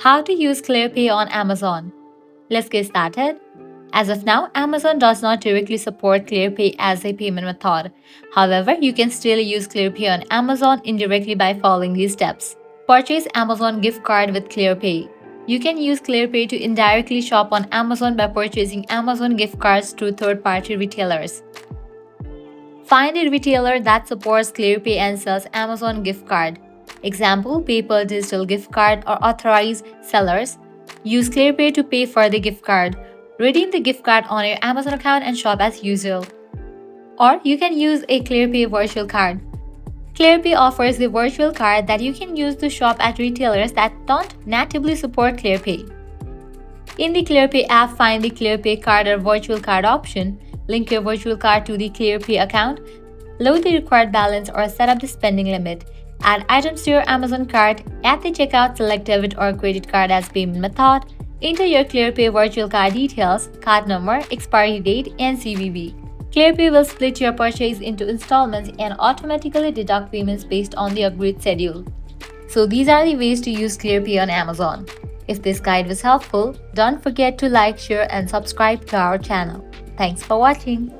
How to use Clearpay on Amazon. Let's get started. As of now, Amazon does not directly support Clearpay as a payment method. However, you can still use Clearpay on Amazon indirectly by following these steps. Purchase Amazon gift card with Clearpay. You can use Clearpay to indirectly shop on Amazon by purchasing Amazon gift cards through third-party retailers. Find a retailer that supports Clearpay and sells Amazon gift card. Example, PayPal digital gift card or authorized sellers. Use Clearpay to pay for the gift card. Redeem the gift card on your Amazon account and shop as usual. Or you can use a Clearpay virtual card. Clearpay offers the virtual card that you can use to shop at retailers that don't natively support Clearpay. In the Clearpay app, find the Clearpay card or virtual card option. Link your virtual card to the Clearpay account. Load the required balance or set up the spending limit. Add items to your Amazon cart. At the checkout, select debit or credit card as payment method. Enter your Clearpay virtual card details, card number, expiry date, and CVV. Clearpay will split your purchase into installments and automatically deduct payments based on the agreed schedule. So these are the ways to use Clearpay on Amazon. If this guide was helpful, don't forget to like, share, and subscribe to our channel. Thanks for watching.